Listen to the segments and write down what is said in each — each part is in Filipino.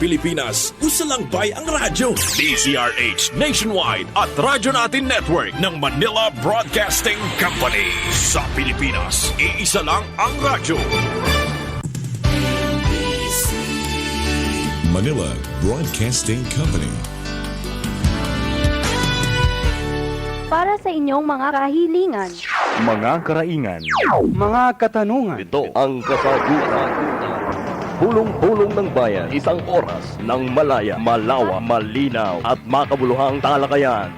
Pilipinas, usa lang bay ang radyo. DZRH Nationwide at Radyo Natin Network ng Manila Broadcasting Company. Sa Pilipinas, iisa lang ang radyo. Manila Broadcasting Company. Para sa inyong mga kahilingan, mga karaingan, mga katanungan. ito ang kasagutan. Pulong-pulong ng bayan, isang oras ng malaya, malawa, malinaw at makabuluhang talakayan.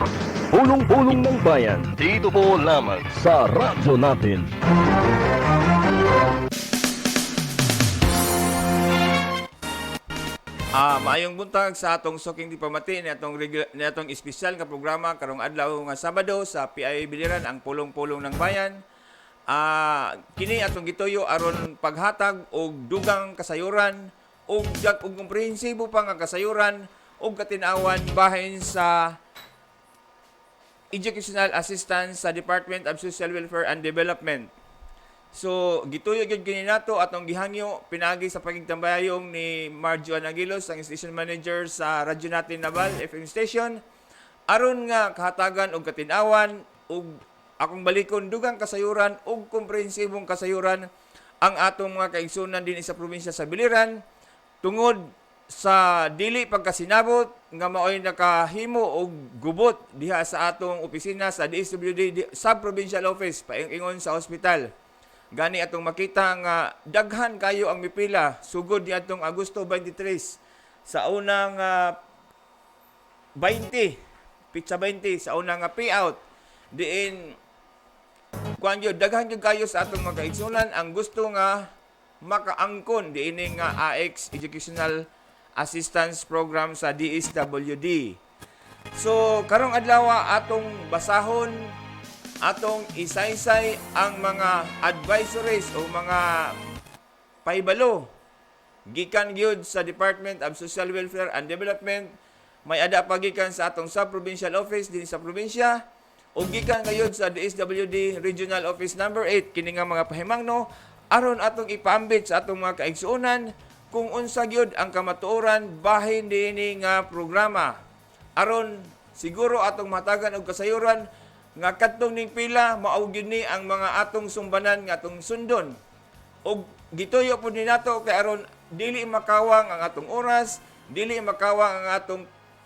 Pulong-pulong ng bayan, dito po lamang sa radyo natin. Maayong buntag sa atong suking di pamati ni atong espesyal nga programa karong adlaw nga Sabado sa PI Biliran ang pulong-pulong ng bayan. Kini atong gituyo aron paghatag og dugang kasayuran og komprehensibo pa nga kasayuran og katinawan bahin sa educational assistance sa Department of Social Welfare and Development. So, gituyo gyud kini nato atong gihangyo pinagi sa pagigtambayayong ni Marjoan Aguilos, ang station manager sa Radyo Natin Naval FM station, aron nga kahatagan og katinawan og akong balikon dugang kasayuran og komprehensibong kasayuran ang atong mga kaigsunan din sa probinsya sa Biliran tungod sa dili pagkasinabot nga maoy nakahimo og gubot diha sa atong opisina sa DSWD Sub-Provincial Office paingon sa ospital. Gani atong makita nga daghan kayo ang mipila sugod ni atong Agosto 23 sa unang 20 sa unang payout diin kuan gyud daghan gyud kayo sa atong mga kaigsunan ang gusto nga makaangkon diini nga AX Educational Assistance Program sa DSWD. So karong adlaw atong basahon atong isaysay ang mga advisories o mga pahibalo gikan gyud sa Department of Social Welfare and Development, may ada pa gikan sa atong sub-provincial office din sa probinsya o gikan gayud sa DSWD Regional Office number 8 kini nga mga pahimangno aron atong ipaambit sa atong mga kaigsuonan kung unsa gyud ang kamatuoran bahin dinhi nga programa aron siguro atong matagan og kasayuran nga kadtong ning pila mao gyud ni ang mga atong sumbanan nga atong sundon. Og gituyo pud ni nato kay aron dili makawang ang atong oras, dili makawang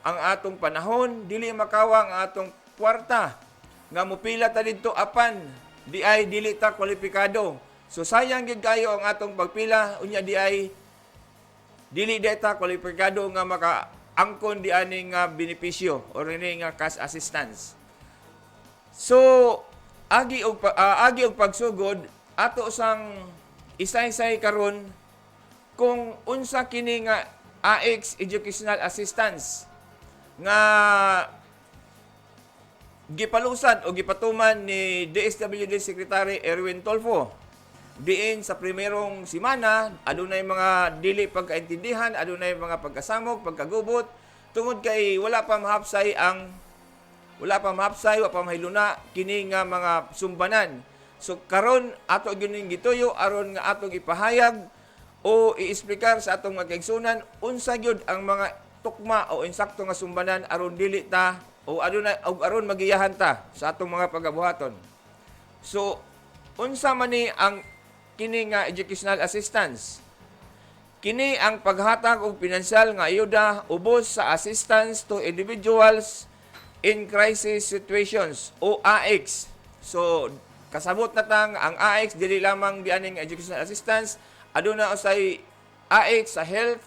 ang atong panahon, dili makawang ang atong kwarta nga mopila ta didto apan di ay dili ta kwalipikado. So sayang gyud kayo ang atong pagpila unya di ay dili ta kwalipikado nga makaangkon di ani nga benepisyo or ini nga cash assistance. So, agi og pagsugod ato sang isaysay karon kung unsa kini nga AX Educational Assistance nga gipalusan o gipatuman ni DSWD Secretary Erwin Tolfo. Diin sa primerong semana, adunay mga dili pagkaintindihan, adunay mga pagkasamok, pagkagubot tungod kay wala pa mahapsay wala pa mahiluna kini nga mga sumbanan. So karon ato gining gituyo aron nga atong ipahayag o iexplikar sa atong mga kaigsunan unsa gyud ang mga tukma o insakto nga sumbanan aron dili ta o aron magiyahan ta sa atong mga pagabuhaton. So unsa man ni ang kini nga educational assistance? Kini ang paghatag og pinansyal nga ayuda ubos sa assistance to individuals in crisis situations o AX. So kasabot na tang ang AX dili lamang di aning educational assistance, aduna usay AX sa health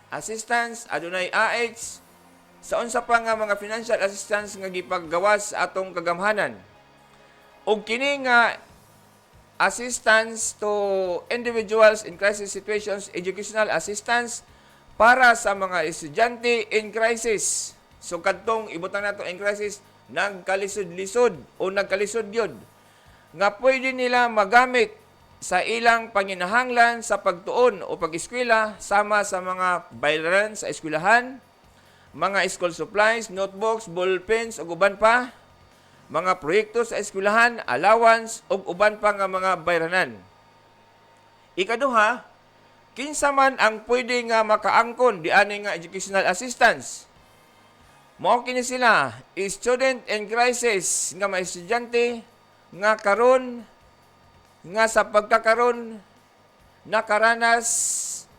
assistance, adunay AX sa unsa pa nga mga financial assistance nga gipaggawas sa atong kagamhanan. Og kini nga assistance to individuals in crisis situations, educational assistance para sa mga estudyante in crisis. So kadtong ibutang nato in crisis nagkalisod-lisod o nagkalisod yun nga pwede nila magamit sa ilang panginahanglan sa pagtuon o pag-eskwela sama sa mga bayranan sa eskwelahan, mga school supplies, notebooks, ballpens ug uban pa, mga proyekto sa eskwelahan, allowance ug uban pa nga mga bayranan. Ikaduha, kinsa man ang pwede nga makaangkon di ani nga educational assistance. Mao kini sila, student in crisis nga mga estudyante nga karon nga sa pagkakaron nakaranas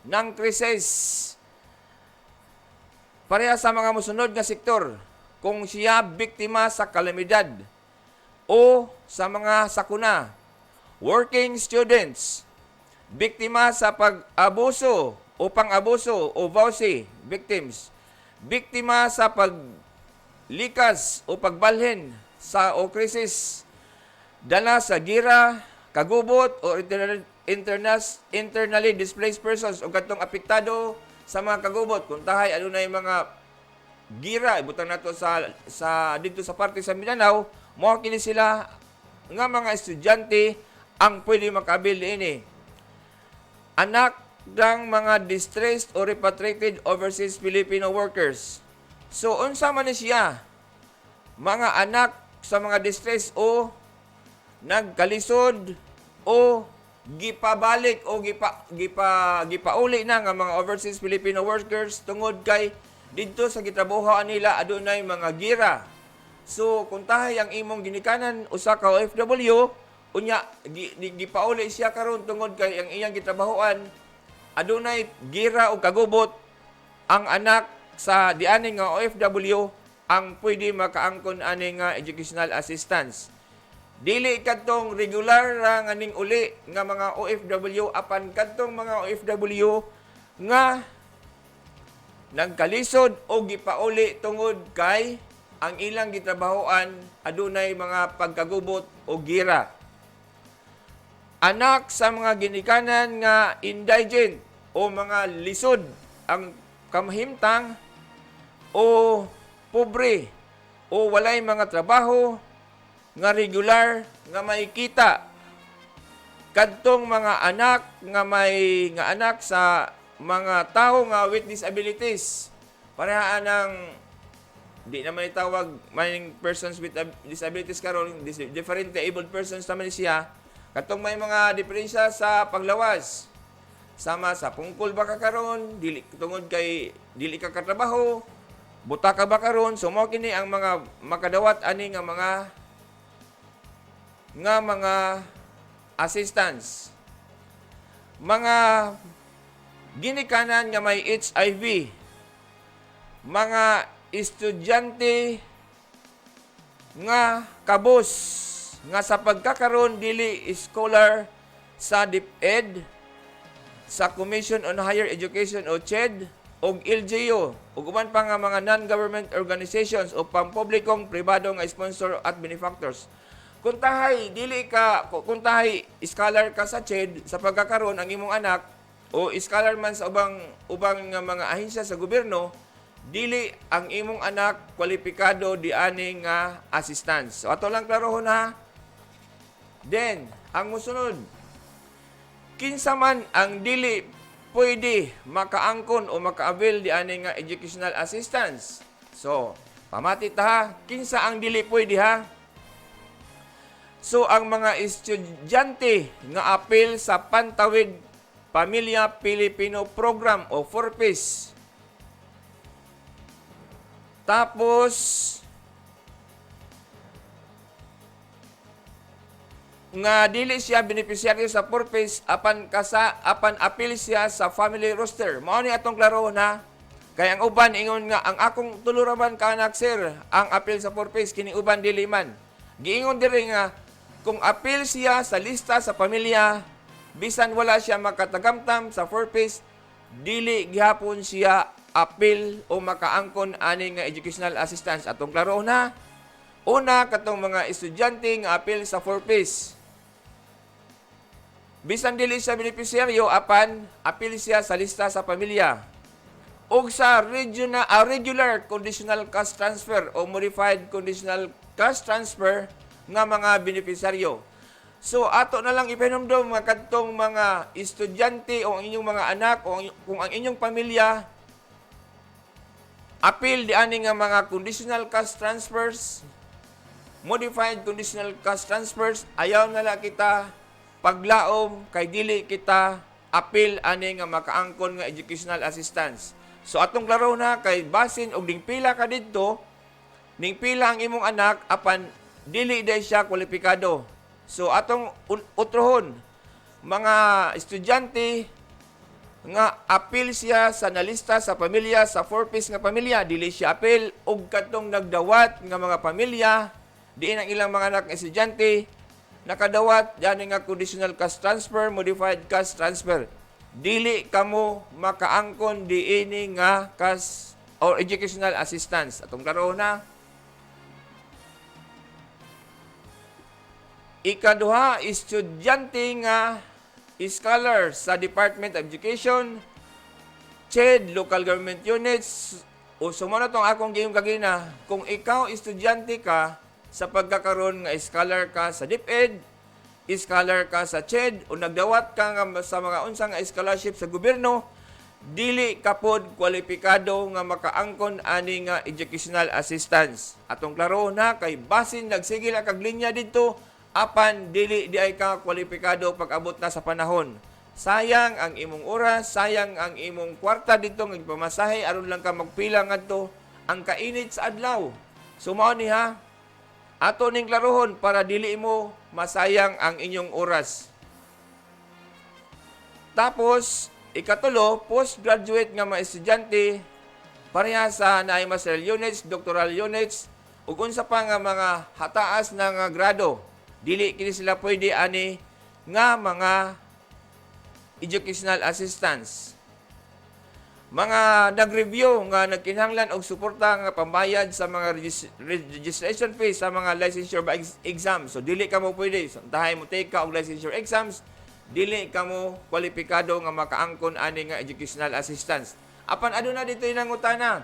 ng krisis pareha sa mga musunod nga sektor kung siya biktima sa kalamidad o sa mga sakuna. Working students, biktima sa pag-abuso o pang-abuso o VAUSI victims, biktima sa paglikas o pagbalhin sa o krisis dala sa gira, kagubot o internally displaced persons o katong apektado sa mga kagubot. Kung tahay adunay mga gira ibutang nato sa dito sa parte sa Mindanao, mao kini sila nga mga estudyante ang pwede makabil ini. Anak ng mga distressed or repatriated overseas Filipino workers. So unsa man ni siya? Mga anak sa mga distressed o nagkalisod o gipabalik o gipauli na nga mga overseas Filipino workers tungod kay dito sa gitrabahoan nila adunay mga gira. So kung tahay ang imong ginikanan usa ka OFW unya gipauli siya karon tungod kay ang iyang gitrabahoan adunay gira o kagubot, ang anak sa diani nga OFW ang pwede makaangkon ani nga educational assistance. Dili kadtong regular ra nganing uli nga mga OFW apan kadtong mga OFW nga nagkalisod o gipauli tungod kay ang ilang gitrabahoan adunay mga pagkagubot o gira. Anak sa mga ginikanan nga indigent o mga lisod ang kamahimtang o pobre o walay mga trabaho nga regular nga may kita. Kadtong mga anak nga anak sa mga tao nga with disabilities. Pareha ng di naman itawag may persons with disabilities karon, different abled persons naman siya. Katong may mga diferensya sa paglawas. Sama sa pungkol ba ka karon, dili tungod kay dili ka katrabaho, buta ka ba karon, so mo kini ang mga makadawat ani nga mga assistance. Mga ginikanan nga may HIV, mga estudyante nga kabos nga sa pagkakaroon dili scholar sa DepEd, sa Commission on Higher Education o CHED o LGU ug uban pa nga mga non-government organizations o pampublikong pribado nga sponsor at benefactors. Kung tahay scholar ka sa CHED sa pagkakaroon ang imong anak o scholar man sa ubang nga mga ahensya sa gobyerno, dili ang imong anak kwalipikado di ani nga assistance. So ato lang klarohon ha. Then, ang musunod, kinsa man ang dili pwede makaangkon o maka-avail di ani nga educational assistance. So, pamati ta ha, kinsa ang dili pwede ha? So, ang mga estudyante nga apil sa Pantawid Pamilya Pilipino Program o 4PIS. Tapos, nga dili siya beneficiaryo sa 4PIS apan apil siya sa family roster. Mao ni atong klaro na kay ang uban ingon nga ang akong tuluraman ka anak sir ang apil sa 4PIS kini uban dili man. Giingon diri nga kung apil siya sa lista sa pamilya bisan wala siya makatagamtam sa 4PIS dili gihapon siya apil o makaangkon ani nga educational assistance. Atong klaro na una katong mga estudyante nga apil sa 4PIS. Bisan dili siya beneficiaryo apan apil siya sa lista sa pamilya. O sa regular conditional cash transfer o modified conditional cash transfer nga mga beneficiaryo. So ato na lang ipahinomdom mga kadtong mga estudyante o ang inyong mga anak o kung ang inyong pamilya apil di ani nga mga conditional cash transfers, modified conditional cash transfers, ayaw na lang kita paglaom kay dili kita apil ani nga makaangkon nga educational assistance. So atong klaro na kay basin og ning pila ka didto, ning pila ang imong anak apan dili day siya kwalipikado. So atong utrohon mga estudyante nga apil siya sa nalista sa pamilya sa 4-piece nga pamilya, dili siya apil og katong nagdawat nga mga pamilya diin ang ilang mga anak nga estudyante nakadawat yan nga conditional cash transfer, modified cash transfer. Dili kamo makaangkon diini nga cash or educational assistance. Atong klaro na. Ikaduha, estudyante nga scholar sa Department of Education, CHED, local government units, o sumunod tong akong gayong kagina, kung ikaw estudyante ka sa pagkakaroon nga scholar ka sa DepEd, scholar ka sa CHED, o nagdawat ka nga sa mga unsang nga scholarship sa gobyerno, dili ka pod kwalipikado nga makaangkon ani nga educational assistance. Atong klaro na kay basin nagsigil ang kaglinya dito, apan dili di ay ka kwalipikado pag-abot na sa panahon. Sayang ang imong oras, sayang ang imong kwarta dito nga pamasahe aron lang ka magpila ngadto ang kainit sa adlaw. Sumao ni ha. Ato ning klarohon para dili mo masayang ang inyong oras. Tapos ikatulo, postgraduate nga mga estudyante parehasa na ay master units, doctoral units ug unsa pa nga mga hataas na nga grado. Dili kini sila pwede ani nga mga educational assistance. Mga nag-review nga nagkinahanglan og suporta nga pambayad sa mga registration fees sa mga licensure exams. So dili ka mo pwede tahay mo take ka og licensure exams, dili ka mo kwalipikado nga makaangkon ani nga educational assistance. Apan aduna dito inangutana.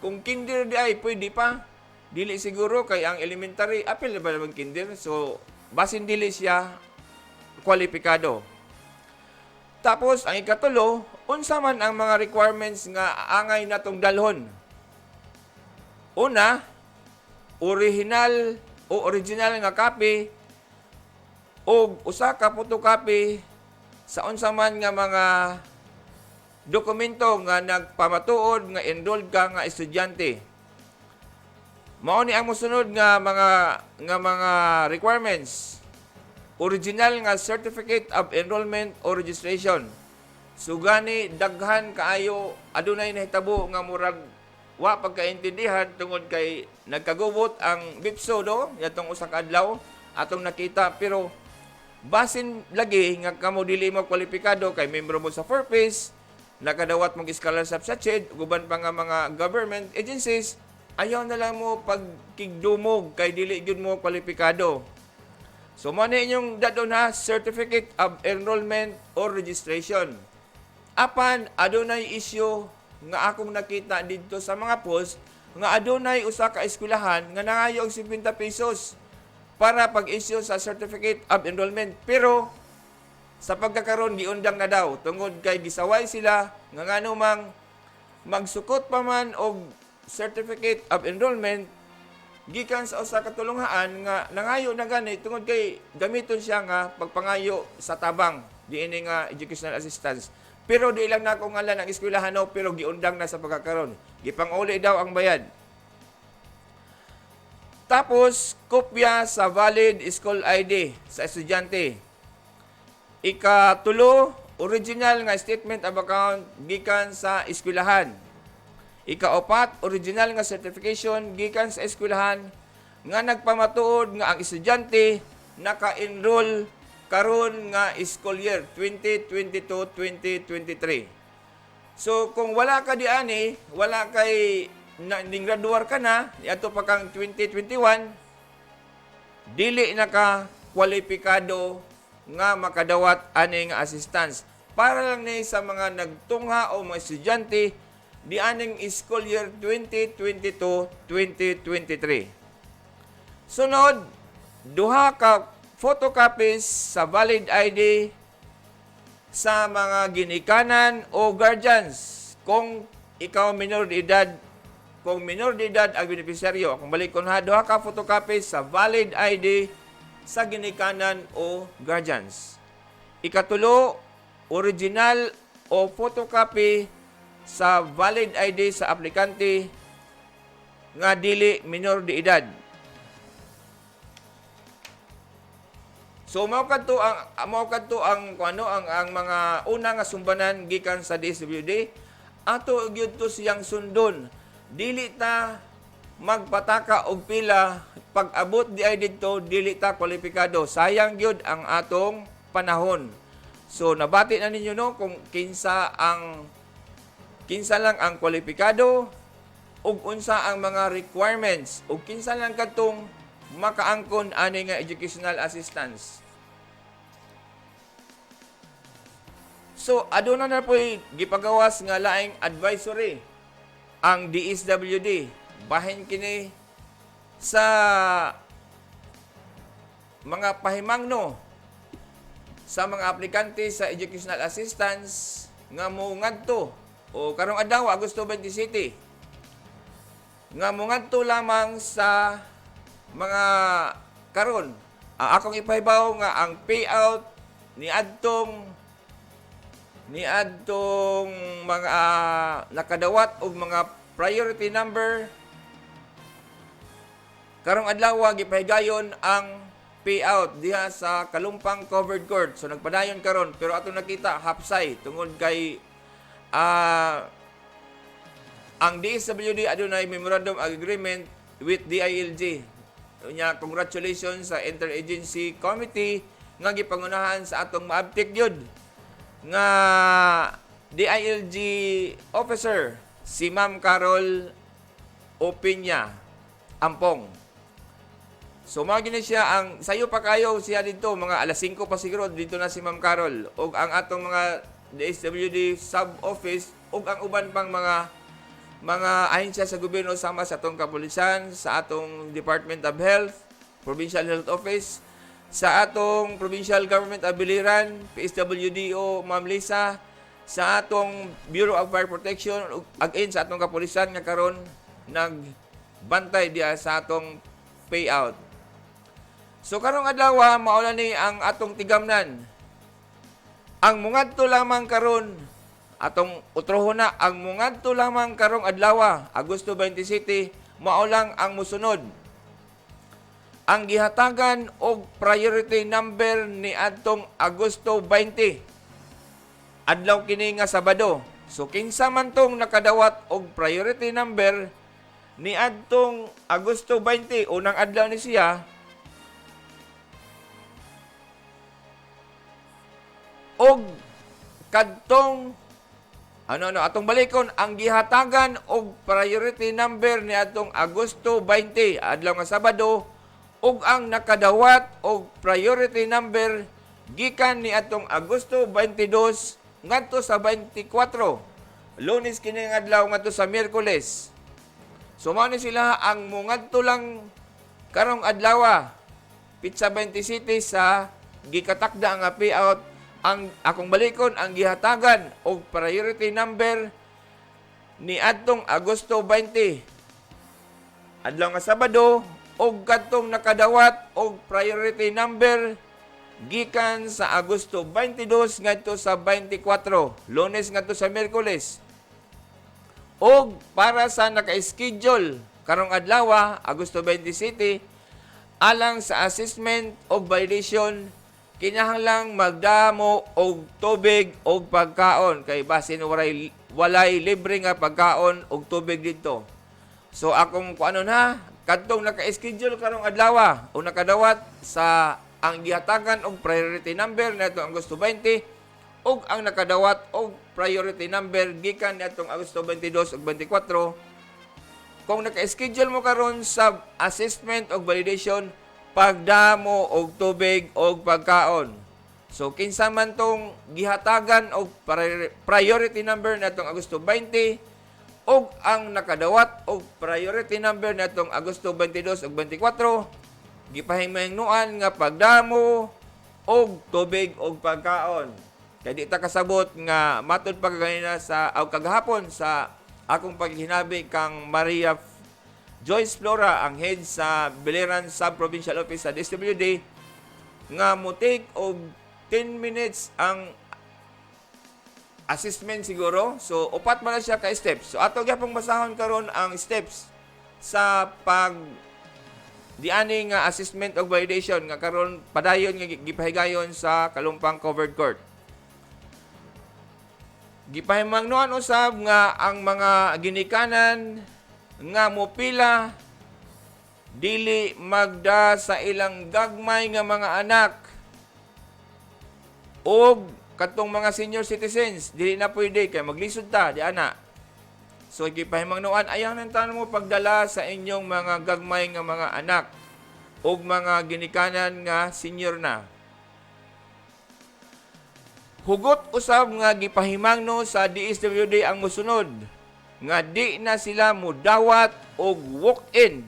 Kung kinder di ay pwede pa. Dili siguro kay ang elementary apil na ba naman kinder, so basin dili siya kwalipikado. Tapos ang ikatulo, unsa man ang mga requirements nga angay natong dalhon. Una, original nga copy o usa ka photocopy sa unsa man nga mga dokumento nga nagpamatuod nga enrolled ka nga estudyante. Mao ni ang mosunod nga mga requirements. Original nga certificate of enrollment or registration. Sugani daghan kaayo adunay nahitabo nga murag wa pagkaintindihan tungod kay nagkagubot ang BIPSO do yatong usa ka adlaw atong nakita pero basin lagi nga kamo dili mo kwalipikado kay membro mo sa 4-piece, nakadawat mong scholarship sa CHED, guban pa nga mga government agencies. Ayaw na lang mo pagkigdumog kay dili gyud mo kwalipikado. So mo ni inyong dadon ha certificate of enrollment or registration. Apan adunay issue nga akong nakita dito sa mga post nga adunay usa ka eskwelahan nga nangayo og 50 pesos para pag-issue sa certificate of enrollment. Pero sa pagkakaroon giundang na daw tungod kay gisaway sila nga ngano mang magsukot pa man og certificate of enrollment gikan sa usa ka tulunghaan nga nangayo na gani tungod kay gamiton siya nga pagpangayo sa tabang diini nga educational assistance. Pero di lang nako ngalan ang eskwelahan no, pero giundang na sa pagkakaroon. Gipanguli daw ang bayad. Tapos kopya sa valid school ID sa estudyante. Ikatulo, original nga statement of account gikan sa eskwelahan. Ikaapat, original nga certification gikan sa eskwelahan nga nagpamatuod nga ang estudyante naka-enroll karon nga school year 2022-2023. So kung wala ka diani, wala kay graduar ka na, ato pa kang 2021, dili na ka kwalipikado nga makadawat ani nga assistance. Para lang ni sa mga nagtungha o mga estudyante di aning school year 2022-2023. Sunod, duha ka photocopies sa valid ID sa mga ginikanan o guardians. Kung ikaw minor de edad, kung minor de edad ang beneficiaryo, kung balik ko na, duha ka photocopies sa valid ID sa ginikanan o guardians. Ikatulo, original o photocopy sa valid ID sa aplikante nga dili minor de edad. So mao kadto ang mga una nga sumbanan gikan sa DSWD ato gyud to siyang sundon. Dili ta magpataka og pila pag abot di ay didto dili ta kwalipikado. Sayang gyud ang atong panahon. So nabati na ninyo no kung kinsa lang ang kwalipikado ug unsa ang mga requirements ug kinsa lang kadtong makaangkon ani nga educational assistance. So aduna na po'y gipagawas nga laing advisory ang DSWD bahin kini sa mga pahimangno sa mga aplikante sa educational assistance nga moongadto o karong adlaw Agosto 27 nga moongadto lamang sa mga karon. Akong ipahibaw nga ang payout ni adtong mga nakadawat og mga priority number karong adlaw gipahigayon ang payout diha sa Kalumpang Covered Court. So nagpadayon karon pero ato nakita hapsay tungod kay ang DSWD adunay memorandum of agreement with DILG. Unya congratulations sa Interagency Committee nga gipangunahan sa atong maabtik yun nga DILG officer si Ma'am Carol Opinya Ampong. So mao gini siya ang sayo pa kayo siya dito mga alas 5 pa siguro dito na si Ma'am Carol ug ang atong mga DSWD sub-office ug ang uban pang mga ahensya sa gobyerno sama sa atong kapulisan, sa atong Department of Health, Provincial Health Office, sa atong Provincial Government of Biliran, PSWDO Ma'am Lisa, sa atong Bureau of Fire Protection ug again sa atong kapulisan nga karon nagbantay diya sa atong payout. So karong adlaw maula ni ang atong tigamnan. Ang mungadto lamang karon atong utrohon na ang mungadto lamang karong adlaw Agosto 27 mao lang ang musunod. Ang gihatagan og priority number ni adtong Agosto 20. Adlaw kini nga Sabado. So kinsa man tong nakadawat og priority number ni adtong Agosto 20 unang adlaw ni siya og kadtong atong balikon ang gihatagan og priority number ni atong Agosto 20 adlaw nga Sabado ug ang nakadawat og priority number gikan ni atong Agosto 22 ngadto sa 24 Lunes kini nga adlaw ngadto sa Miyerkules. So mao ni sila ang mungadto lang karong adlaw Pitsa 27 sa gikatakda nga payout. Ang akong balikon ang gihatagan og priority number ni adtong Agosto 20 adlaw nga Sabado og kadtong nakadawat og priority number gikan sa Agosto 22 ngadto sa 24 Lunes ngadto sa Miyerkules. Og para sa naka-schedule karong adlaw Agosto 27 alang sa assessment og validation kinahanglang magdamo og tubig og pagkaon kay basin walay libre nga pagkaon og tubig dito. So akong kadtong naka-schedule karong adlaw o nakadawat sa ang gihatagan og priority number nato Agosto 20 ug ang nakadawat og priority number gikan natong Agosto 22 ug 24 kung naka-schedule mo karon sa assessment og validation pagdamo og tubig og pagkaon. So kinsa man tong gihatagan og priority number natong Agosto 20 ug ang nakadawat og priority number natong Agosto 22 ug 24 gipahimangnuan nga pagdamo og tubig og pagkaon. Kay di ta kasabot nga matud pa kanina sa kagahapon sa akong paghinabi kang Maria Joyce Flora, ang head sa Biliran Sub-Provincial Office sa DSWD, nga mutik og 10 minutes ang assessment siguro. So upat man na siya ka steps. So ato gyapon basahon karon ang steps sa pag diani nga assessment of validation nga karon padayon nga gipahigayon sa Kalumpang Covered Court. Gipahimangnuan usab nga ang mga ginikanan nga mopila dili magda sa ilang gagmay nga mga anak o katong mga senior citizens dili na pwede kay maglisod ta di ana. So gipahimangnuan ayaw nang tanan mo pagdala sa inyong mga gagmay nga mga anak o mga ginikanan nga senior na. Hugot usab nga gipahimangno sa DSWD ang mosunod nga di na sila mudawat og walk-in.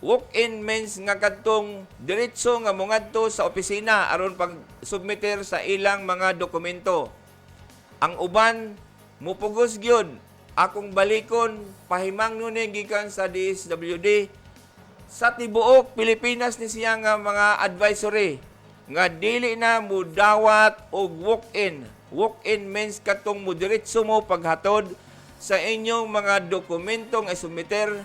Walk-in means nga kadtong diretso nga mongadto sa opisina aron pag-submiter sa ilang mga dokumento. Ang uban mupugos gyud akong balikon pahimangno ni gikan sa DSWD sa tibuok Pilipinas ni siya nga mga advisory nga dili na mudawat og walk-in. Walk-in means katong mudiretso mo paghatod sa inyong mga dokumentong isumiter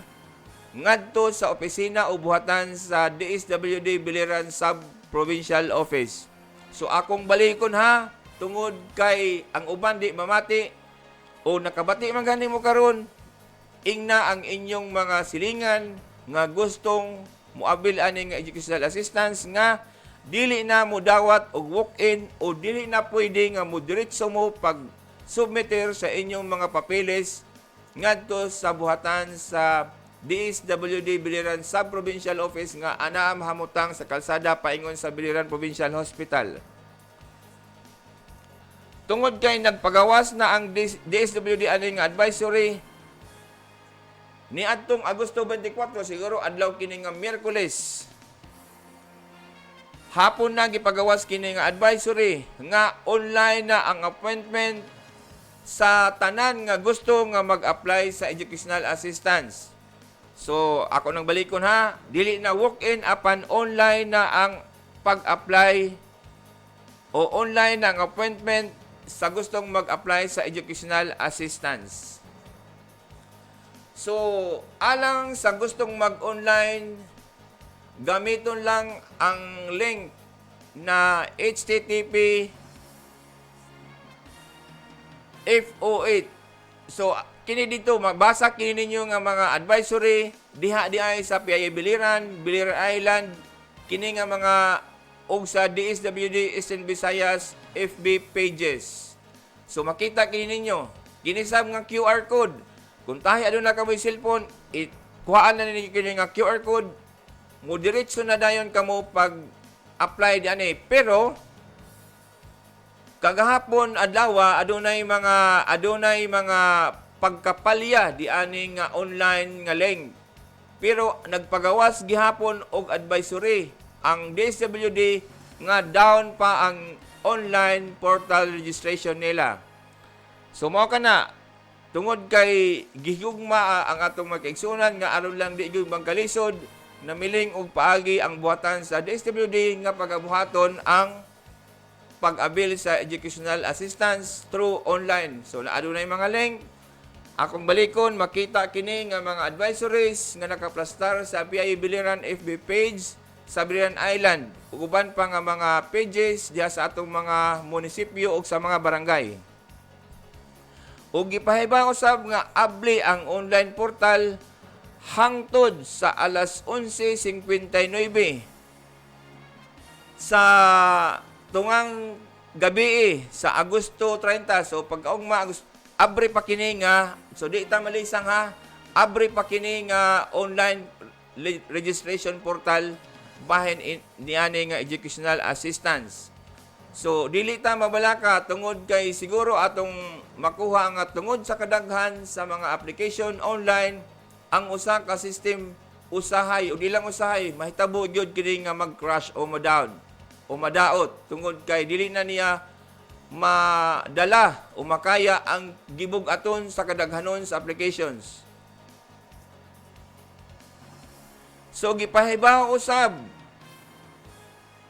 ngadto sa opisina o buhatan sa DSWD Biliran Sub-Provincial Office. So akong balikon ha, tungod kay ang uban di mamati o nakabati man gani mo karon, ingna ang inyong mga silingan nga gustong muabil ani nga educational assistance nga dili na mo dawat og walk-in o dili na pwede nga mo diretso mo pag submiter sa inyong mga papeles ngadto sa buhatan sa DSWD Biliran Sub-Provincial Office nga anaa mahamutang sa kalsada paingon sa Biliran Provincial Hospital. Tungod kay nagpagawas na ang DSWD ani nga advisory ni adtong Agosto 24 siguro adlaw kini nga Miyerkules. Hapon na gipagawas kini nga advisory nga online na ang appointment sa tanan nga gusto nga mag-apply sa educational assistance. So, ako nang balikon ha, dili na walk-in apan online na ang pag-apply o online na ang appointment sa gustong mag-apply sa educational assistance. So, alang sa gustong mag-online, gamiton lang ang link na http F08. So, kini dito, magbasa kini ninyo nga mga advisory, diha sa PIA Biliran, Biliran Island, kini nga mga og sa DSWD Eastern Visayas FB pages. So, makita kini ninyo. Kinisab nga QR code. Kung tahi aduna ka mo cellphone, kuhaan na ninyo kini nga QR code, mo diretso na dayon kamo pag-apply diyan. Pero kagahapon adlaw adunay mga pagkapalya diani nga online nga link. Pero nagpagawas gihapon og advisory ang DSWD nga down pa ang online portal registration nila. So mao kana tungod kay gihugma ang atong magkaigsunan nga aron lang di gyud magkalisod namiling og paagi ang buhatan sa DSWD nga pagabuhaton ang pag-abil sa educational assistance through online. So naadunay mga link. Akong balikon makita kini nga mga advisories nga nakaplastar sa PIA Biliran FB page sa Biliran Island. Ug uban pa nga mga pages diha sa atong mga munisipyo ug sa mga barangay. Ug gipahibang usab nga abli ang online portal hangtod sa alas 11:59 sa tungang gabi sa Agosto 30. So pagkaugma abri pa kini nga, so di ta malisang ha, abri pa kini nga online registration portal bahin niani nga educational assistance. So dili ta mabalaka tungod kay siguro atong makuha nga tungod sa kadaghan sa mga application online ang usa ka system usahay o di lang usahay mahitabo gyud kini nga mag-crash o ma-down o madaot tungod kay dili na niya madala o makaya ang gibug-aton sa kadaghanon sa applications. So gipahibaw usab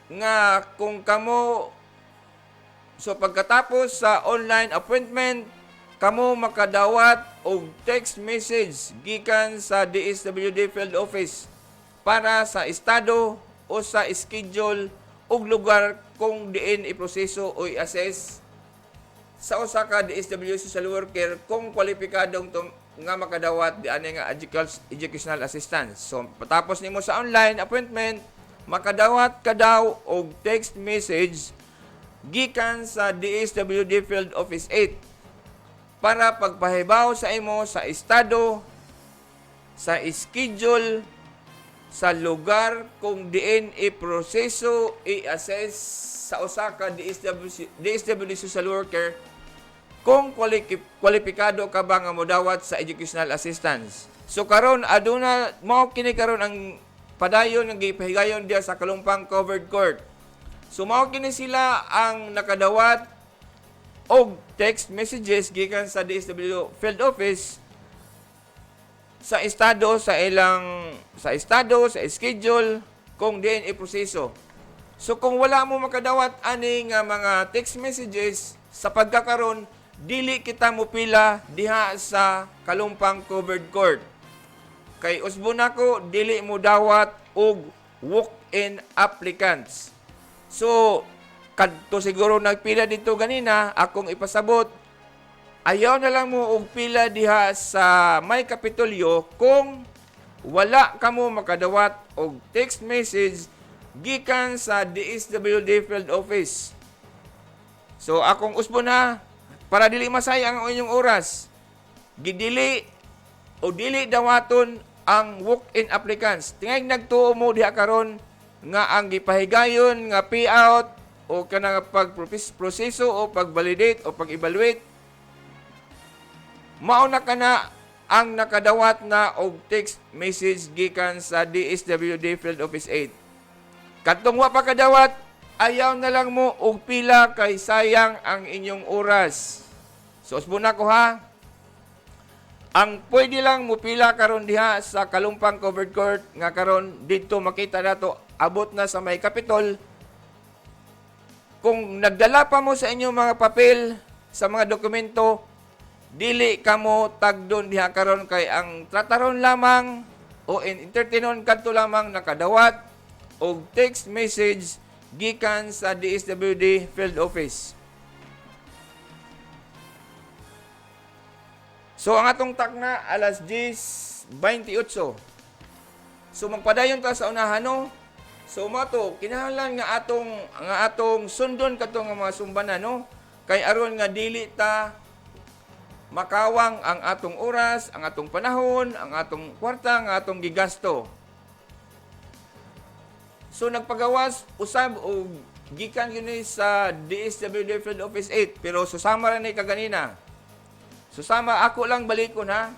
nga kung kamo So pagkatapos sa online appointment, kamo makadawat og text message gikan sa DSWD Field Office para sa estado o sa schedule og lugar kung diin iproseso o i-assess sa usa ka DSWD social worker kung kwalipikadong nga makadawat di ani nga educational assistance. So patapos nimo sa online appointment, makadawat ka daw og text message gikan sa DSWD Field Office 8 para pagpahibaw sa imo sa estado, sa schedule, sa lugar kung diin i-proseso, i-assess sa usa ka DSWD social worker kung kwalipikado ka ba nga modawat sa educational assistance. So karon aduna mao kini karon ang padayon nga gipahigayon diya sa Kalumpang Covered Court. So mao kini sila ang nakadawat og text messages gikan sa DSWD Field Office sa estado sa schedule kung diin iproseso. So kung wala mo makadawat ani nga mga text messages sa pagkakaron, dili kita mopila diha sa Kalumpang Covered Court. Kay usbon nako dili mo dawat og walk-in applicants. So, kadto siguro nagpila dito ganina, akong ipasabot, ayaw na lang mo og pila diha sa May Kapitolyo kung wala ka mo makadawat og text message gikan sa DSWD Field Office. So, akong usbon na, para dili masayang ang inyong oras, gidili o dili dawaton ang walk-in applicants. Tingay nagtuo mo diha karon nga ang gipahigayon nga payout o kanang pagproseso o pagvalidate o pag-evaluate, mao na kana ang nakadawat na og text message gikan sa DSWD Field Office 8. Katong wa pa kadawat, ayaw na lang mo og pila kay sayang ang inyong oras. So usbon na ko ha. Ang pwede lang mo pila karon diha sa Kalumpang Covered Court nga karon dito makita nato abot na sa May Kapitol. Kung nagdala pa mo sa inyong mga papel, sa mga dokumento, dili ka mo tagdon diha karon kay ang trataron lamang o entertainon kadto lamang nakadawat og text message gikan sa DSWD Field Office. So ang atong takna alas 10:28. So magpadayon ta sa unahan no. So mato kinahanglan nga atong sundon kadto nga mga sumbanan no. Kay aron nga dili ta makawang ang atong oras, ang atong panahon, ang atong kwarta nga atong gigasto. So nagpagawas usab og gikan yun sa DSWD Field Office 8 pero susama ra ni kaganina. Susama ako lang balikon ha.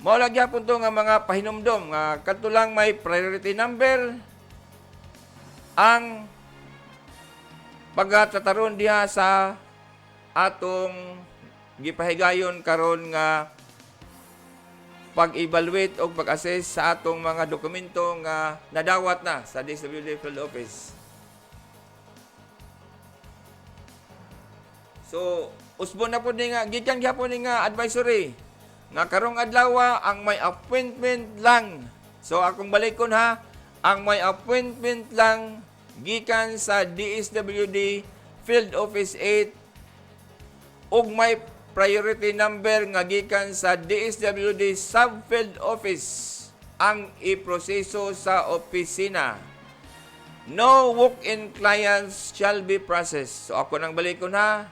Mao lang gyapon to nga mga pahinumdom nga kadto lang may priority number ang pagtataron diha sa atong gipahigayon karon nga pag-evaluate o pag-assess sa atong mga dokumento nga nadawat na sa DSWD Field Office. So, usbon na po nga, gikan gyapon nga advisory nga karong adlaw ang may appointment lang. So akong balikon ha, ang may appointment lang gikan sa DSWD Field Office 8 ug may priority number nga gikan sa DSWD Subfield Office ang iproseso sa opisina. No walk-in clients shall be processed. So ako nang balikon ha.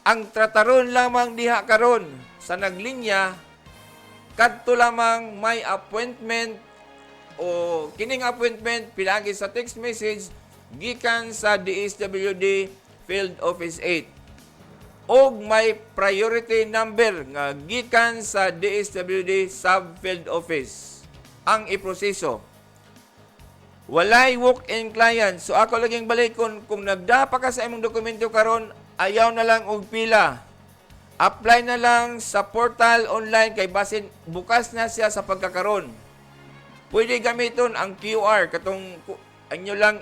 Ang trataron lamang diha karon sa naglinya kadto lamang may appointment o kining appointment pilagi sa text message gikan sa DSWD Field Office 8 og may priority number nga gikan sa DSWD Subfield Office ang iproseso. Walay walk-in client. So ako laging balikon kung nagdapa ka sa imong dokumento karon, ayaw na lang og pila. Apply na lang sa portal online kay basin bukas na siya sa pagkakaron. Pwede gamiton ang QR katong anyo lang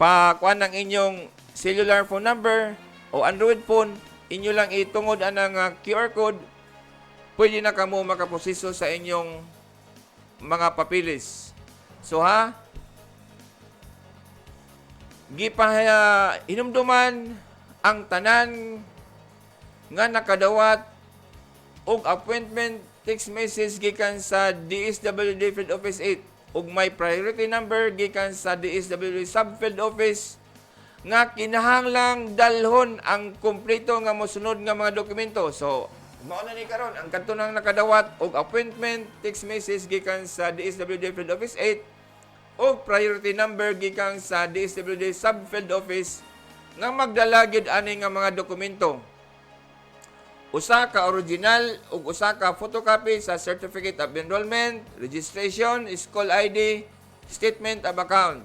pakuan ng inyong cellular phone number o Android phone, inyo lang itungod anang QR code, pwede na kamo makaproseso sa inyong mga papilis. So hinumduman ang tanan nga nakadawat og appointment text message gikan sa DSWD Field Office 8 ug may priority number gikan sa DSWD Subfield Office nga kinahanglang dalhon ang kumpleto nga mosunod nga mga dokumento. So, mao na ni karon ang kadto nang nakadawat og appointment text message gikan sa DSWD Field Office 8 ug priority number gikan sa DSWD Subfield Office nga magdala gyud ani nga mga dokumento. Usa ka original ug usa ka photocopy sa Certificate of Enrollment, Registration, School ID, Statement of Account.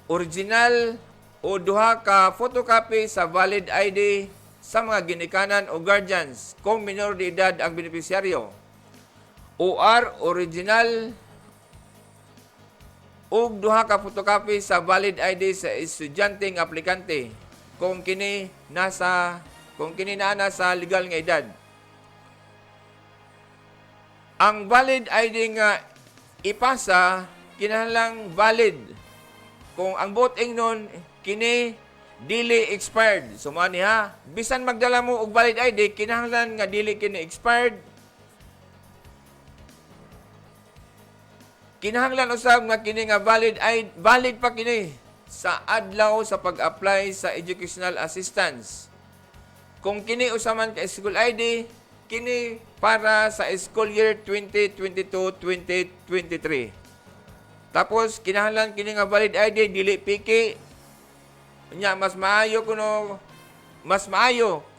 Original o duha ka photocopy sa valid ID sa mga ginikanan o guardians kung minor de edad ang benepisyaryo. OR original ug duha ka photocopy sa valid ID sa estudyanteng aplikante kung kini na sa legal nga edad. Ang valid ID nga ipasa kinahanglang valid kung ang voting nun kini dili expired. So man bisan magdala mo og valid ID kinahanglan nga dili kini expired. Kinahanglan usab nga kini nga valid pa kini sa adlaw sa pag-apply sa educational assistance. Kung kini usaman ka school ID, kini para sa school year 2022-2023. Tapos kinahanglan kini nga valid ID dili piki. Nya mas maayo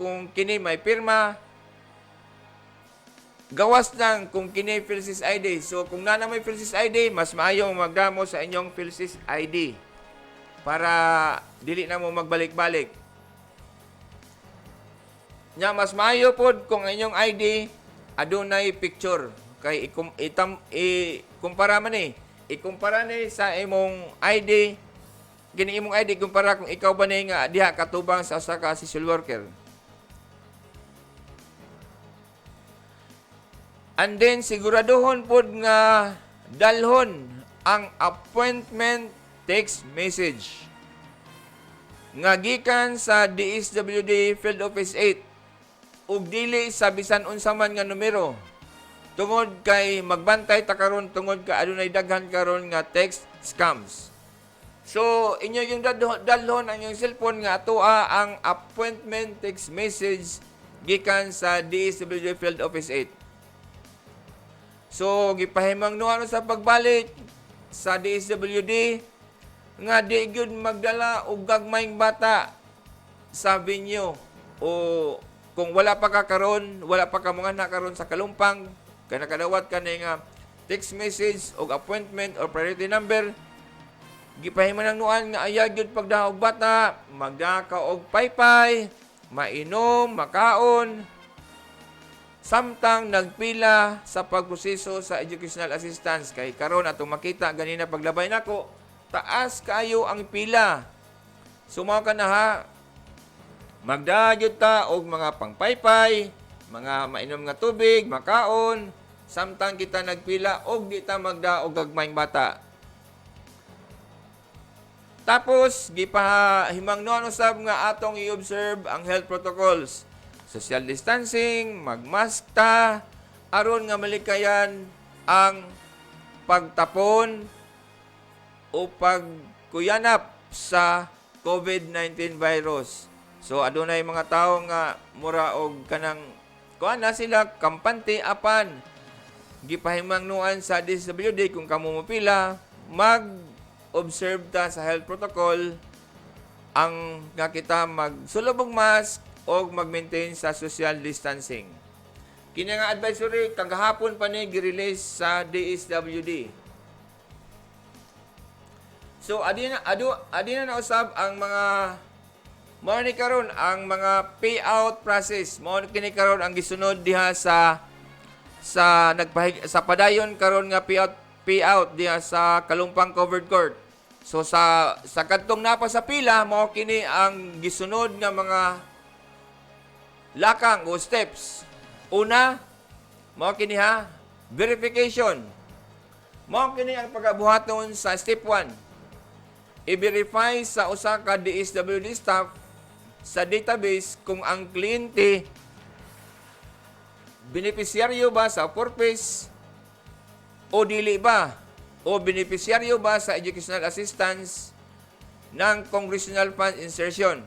kung kini may pirma. Gawas lang kung kini PhilSys ID. So kung nana may PhilSys ID, mas maayo magdamo sa inyong PhilSys ID para dili na mo magbalik-balik. Nya mas maayo pod kung inyong ID adunay picture kay ikumpara ni sa imong ID kini imong ID kumpara kung ikaw ba ni nga diha katubang sa usa ka social worker. And then siguraduhon pod nga dalhon ang appointment text message nga gikan sa DSWD Field Office 8 ug dili sa bisan unsa man nga numero tungod kay magbantay ta karon tungod ka adunay daghan karon nga text scams. So inyo yung dalhon ang inyong cellphone nga atoa ang appointment text message gikan sa DSWD Field Office 8. So gipahimang nuano sa pagbalik sa DSWD nga di gyud magdala og gagmayng bata sa venue o kung wala pa ka mga na karon sa kalumpang kay nakadawat ka nga text message og appointment or priority number gipahiman ang nuan nga aya gyud pagdaog bata magdaka og paypay mainom makaon samtang nagpila sa pagproseso sa educational assistance kay karon atong makita ganina paglabay nako taas kayo ang pila. Sumaw ka na magdagyod ta og mga pangpaypay, mga mainom nga tubig, makaon, samtang kita nagpila og di ta magda og gagmayng bata. Tapos gipahimangnon usab nga atong i-observe ang health protocols. Social distancing, magmask ta aron nga malikayan ang pagtapon o pagkuyanap sa COVID-19 virus. So adunay mga tawo nga mura og kanang kuan na sila kampante apan gipahimangnuan sa DSWD kung kamo mopila mag-observe ta sa health protocol ang nga kita magsulod og mask o mag-maintain sa social distancing. Kini nga advisory kagahapon pa ni gi-release sa DSWD. So adi na usab ang mga mao ni karon ang mga payout process. Mao kini karon ang gisunod diha sa padayon karon nga payout diha sa Kalumpang Covered Court. So sa kadtong napa sa pila mao kini ang gisunod nga mga lakang o steps. Una, mao kini ha, verification. Mao kini ang pagabuhaton sa step 1. I-verify sa usa ka DSWD staff sa database kung ang kliyente beneficiaryo ba sa purpose o dili ba, o beneficiaryo ba sa educational assistance ng Congressional Fund Insertion.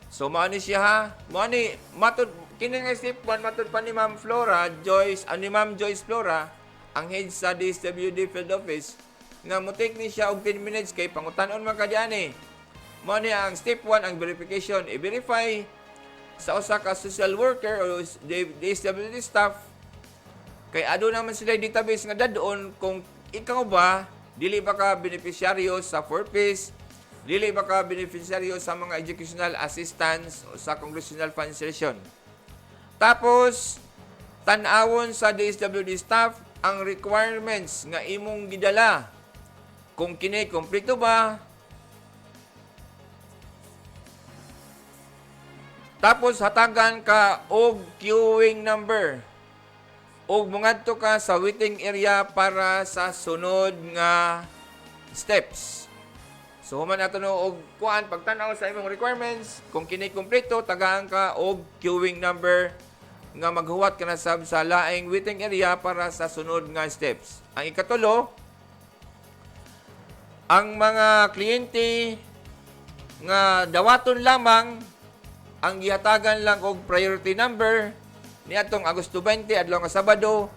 So mao ni siya ha, mao ni matud kini nga step 1 matud pa ni Ma'am Flora Joyce, ni Ma'am Joyce Flora, ang head sa DSWD Field Office, nga mo take ni siya og 10 minutes kay pangutanon man kadiani. Mao ni ang step 1 ang verification, i-verify sa usa ka social worker o DSWD staff kay ado naman sila database nga dadon kung ikaw ba dili ba ka beneficiaryo sa purpose, dili ba ka beneficiaryo sa mga educational assistance o sa Congressional Fund Insertion. Tapos tan-awon sa DSWD staff ang requirements nga imong gidala, kung kini kompleto ba. Tapos hatagan ka og queuing number. Og mungadto ka sa waiting area para sa sunod nga steps. So human nato no og kuan pagtan-aw sa imong requirements, kung kini kompleto tagaan ka og queuing number nga maghuwat ka na sa laing waiting area para sa sunod nga steps. Ang ikatulo, ang mga kliyente nga dawaton lamang ang gihatagan lang og priority number niadtong Agosto 20 adlaw nga Sabado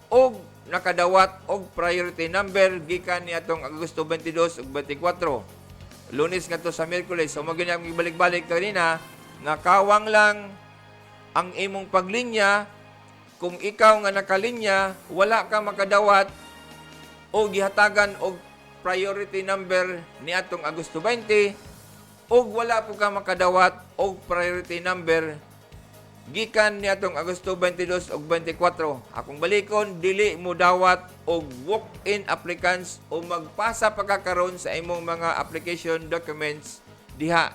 og nakadawat og priority number gikan niadtong Agosto 22 ug 24. Lunes ngadto sa Miyerkules. So magini ang ibalik-balik kanina nga kawang lang ang imong paglinya. Kung ikaw nga nakalinya wala ka makadawat o gihatagan og priority number niadtong Agosto 20 og wala po ka makadawat og priority number gikan niadtong Agosto 22 ug 24. Akong balikon, dili mo dawat og walk-in applicants o magpasa pagkakaroon sa imong mga application documents diha.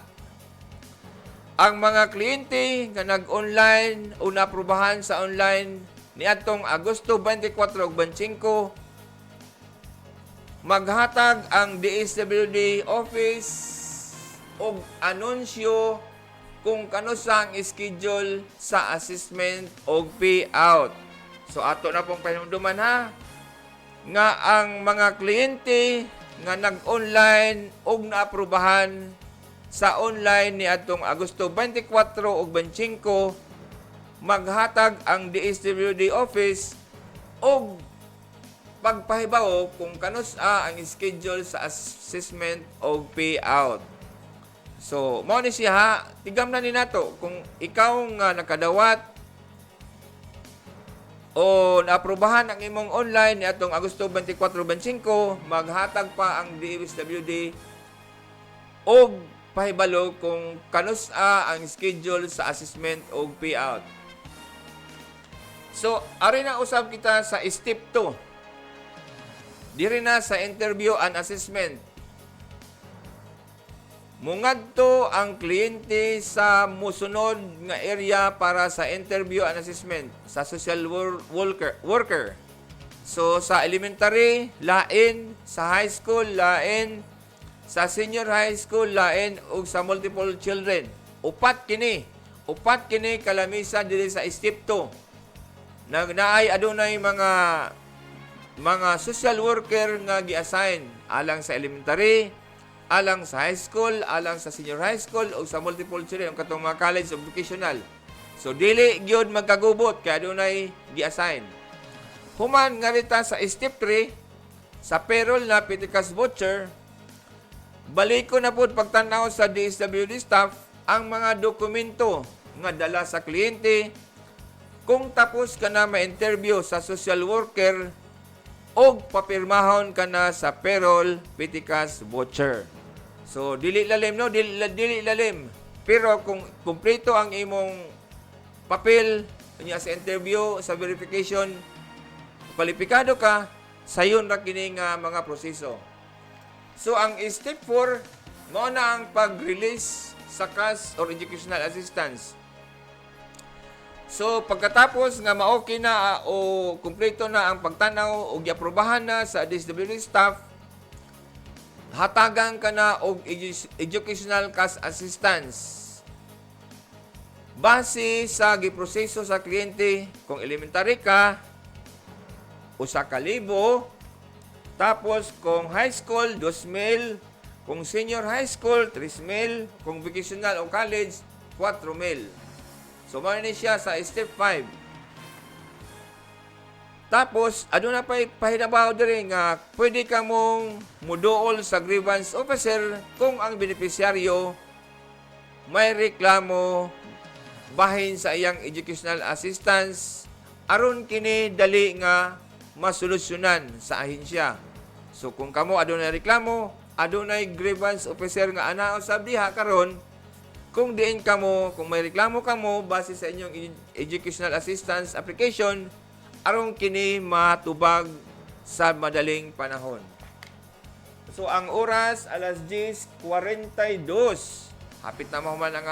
Ang mga kliyente nga nag-online o naaprubahan sa online niadtong Agosto 24 ug 25, maghatag ang DSWD office og anunsyo kung kano sa ang schedule sa assessment o payout. So ato na pong pahinumduman ha nga ang mga kliyente nga nag-online og naaprubahan sa online ni atong Agosto 24 ug 25 maghatag ang DSWD office og pagpahibaw kung kano sa ang schedule sa assessment o payout. So, mao ni siya ha, tigam na ni nato kung ikaw nga nakadawat o naaprubahan ang imong online ni atong Agosto 24-25, maghatag pa ang DSWD og pahibalo kung kanus-a ang schedule sa assessment o payout. So, ari na usab kita sa step 2. Diri na sa interview and assessment. Mungadto ang kliyente sa musunod nga area para sa interview and assessment sa social worker. So sa elementary, lain, sa high school, lain, sa senior high school, lain, ug sa multiple children. Upat kini kalamisa diri sa step 2. Naay adunay mga social worker nga gi-assign alang sa elementary, alang sa high school, alang sa senior high school, o sa multiple children, ang katong mga college of vocational. So, dili gyud magkagubot, kaya adunay gi-assign. Human nga rita sa step 3, sa payroll na Pitikas Voucher, baliko na po pagtanaw sa DSWD staff ang mga dokumento nga dala sa kliyente kung tapos ka na ma-interview sa social worker o papirmahon ka na sa payroll Pitikas Voucher. So, dili lalim, no? Dili lalim. Pero kung kumpleto ang imong papel niya sa interview, sa verification, kwalipikado ka, sayon ra kini nga mga proseso. So ang step 4 mao na ang pag-release sa cash or educational assistance. So pagkatapos nga maoki na o kumpleto na ang pagtanaw o giaprobahan na sa DSWD staff, hatagan ka na og educational cash assistance. Base sa giproseso sa kliyente, kung elementary ka, 1,000, tapos kung high school, 2,000, kung senior high school, 3,000, kung vocational o college, 4,000. So, mali siya sa step 5. Tapos, ano na pa pahinabaw diri nga pwede ka mong muduol sa grievance officer kung ang beneficiaryo may reklamo bahin sa iyang educational assistance aron kini dali nga masolusyonan sa ahensya. So kung kamo adunay reklamo, adunay grievance officer nga anaa usab diha karon, kung diin kamo, kung may reklamo kamo base sa inyong educational assistance application, aron kini matubag sa madaling panahon. So ang oras alas 10:42. Hapit na mahuman ang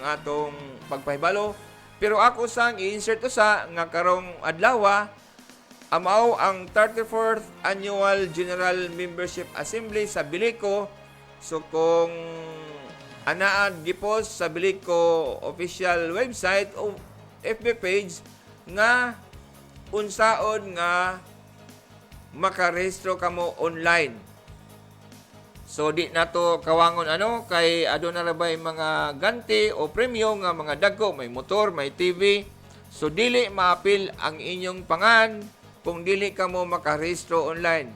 atong pagpahibalo. Pero ako sang i-insert usa nga karong adlaw amao ang 34th Annual General Membership Assembly sa Bilico. So kung anaa gipost sa Bilico official website o FB page nga unsaon nga makarehistro kamo online. So di nato kawangon kay aduna ra bay mga ganti o premyo nga mga dagko, may motor, may TV. So dili maapil ang inyong pangan kung dili ka mo makarehistro online.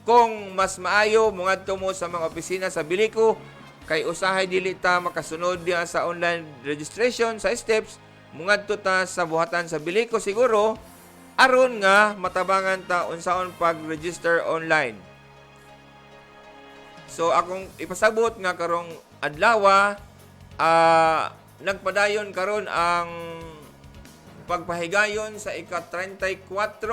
Kung mas maayo mongadto mo sa mga opisina sa Bilico kay usahay dili ta makasunod diha sa online registration sa steps, mongadto ta sa buhatan sa Bilico siguro aron nga matabangan ta unsaon pag-register online. So akong ipasabot nga karong adlaw nagpadayon karon ang pagpahigayon sa ika-34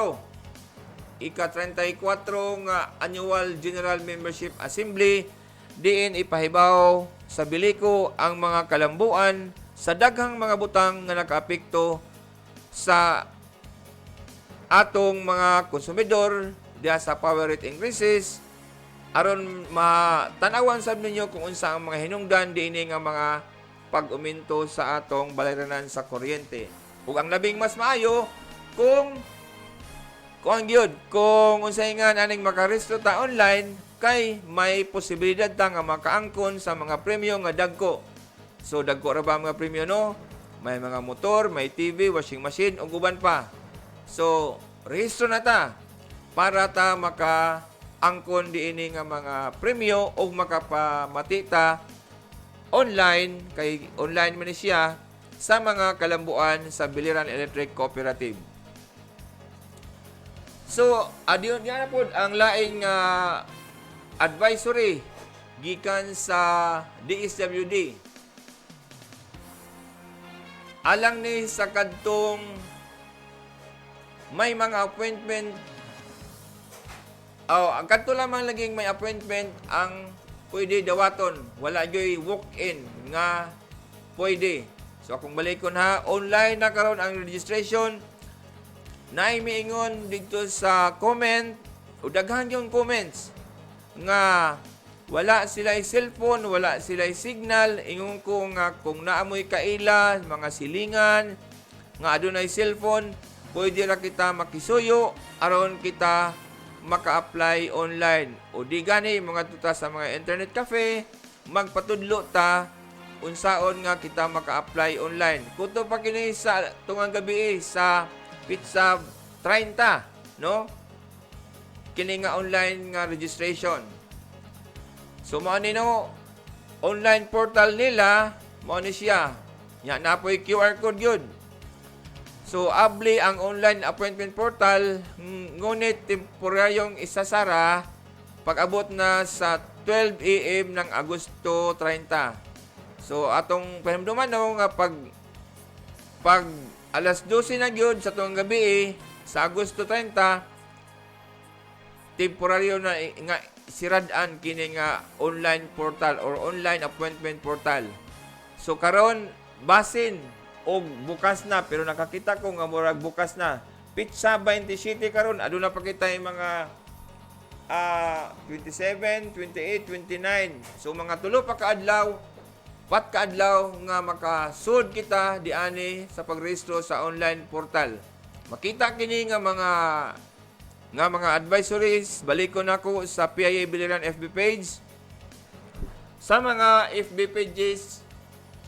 nga Annual General Membership Assembly diin ipahibaw sa Bilico ang mga kalambuan sa daghang mga butang nga nakaapekto sa atong mga konsumidor diha sa power rate increases aron matanawan sab ninyo kung unsa ang mga hinungdan diini nga mga pag-uminto sa atong balayranan sa kuryente. Ug ang labing mas maayo kung unsay nga aning makarehistro ta online kay may posibilidad ta nga makaangkon sa mga premyo nga dagko. So dagko ra ba mga premyo no? May mga motor, may TV, washing machine ug uban pa. So rehistro na ta para ta angkon diini nga mga premyo o makapamatita online kay online man siya sa mga kalambuan sa Biliran Electric Cooperative. So adiyon nga na pod ang laing advisory gikan sa DSWD. Alang ni sa kadtong may mga appointment ang kanto lamang laging may appointment ang pwede dawaton. Wala joy walk-in nga pwede. So akong balikon online na karon ang registration. Naay miingon dito sa comment o daghan yung comments nga wala sila'y cellphone, wala sila'y signal. Ingon ko nga kung naamoy kaila, mga silingan, nga adunay cellphone, pwede ra kita makisuyo aron kita maka-apply online. O di gani mga tuta sa mga internet cafe, magpatudlo ta unsaon nga kita maka-apply online. Kuto pa kini sa tungang gabi sa Pizza 30, no? Kini nga online nga registration. So mao ni no online portal nila, mao ni siya. Nya napoy QR code gyud. So, abli ang online appointment portal, ngunit temporaryong isasara pag-abot na sa 12 AM ng Agosto 30. So, atong panimduman nga pag alas 12 na gyud sa tuwang gabi sa Agosto 30, temporaryo na nga sirad-an kini nga online portal or online appointment portal. So karon basin og bukas na pero nakakita ko nga murag bukas na. Pitsa 27 karon aduna pa kita yung mga 27, 28, 29. So mga tulo pa kaadlaw, pat kaadlaw nga makasud kita diani sa pagrehistro sa online portal. Makita kini nga mga advisories, balikon ako sa PIA Biliran FB page, sa mga FB pages,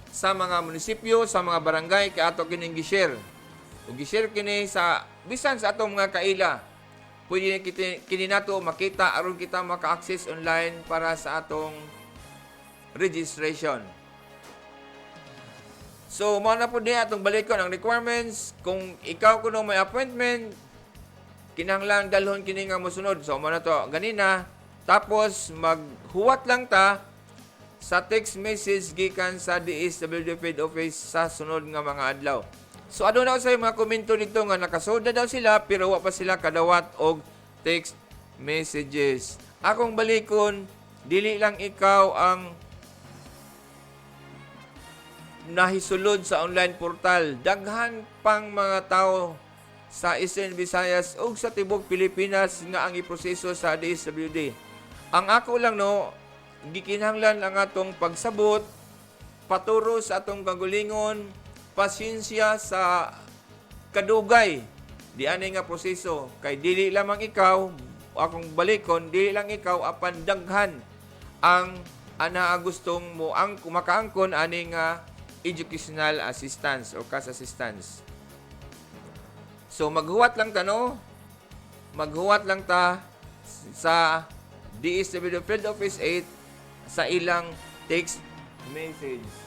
sa mga munisipyo, sa mga barangay, kaya ato kining gi-share. Ug gi-share kini sa bisan sa atong mga kaila. Pwede kini nato makita aron kita maka-access online para sa atong registration. So, mao na po niya atong balikon ang requirements. Kung ikaw kuno may appointment, kinahanglan dalhon kini nga mosunod. So, mao na to ganina. Tapos, maghuwat lang ta sa text message gikan sa DSWD Field Office sa sunod nga mga adlaw. So, ano na sa mga komento nito nga nakasoda daw sila pero wa pa sila kadawat og text messages. Akong balikon, dili lang ikaw ang nahisulod sa online portal. Daghan pang mga tao sa Eastern Visayas ug sa tibok Pilipinas nga ang iproseso sa DSWD. Ang ako lang gikinahanglan ang atong pagsabot, paturo sa atong kagulingon, pasensya sa kadugay di ani nga proseso kay dili lamang ikaw akong balikon dili lang ikaw apan daghan ang ana gustong mo ang makaangkon ani nga educational assistance or cash assistance. So maghuwat lang ta maghuwat lang ta sa DSWD Field Office 8 sa ilang text message.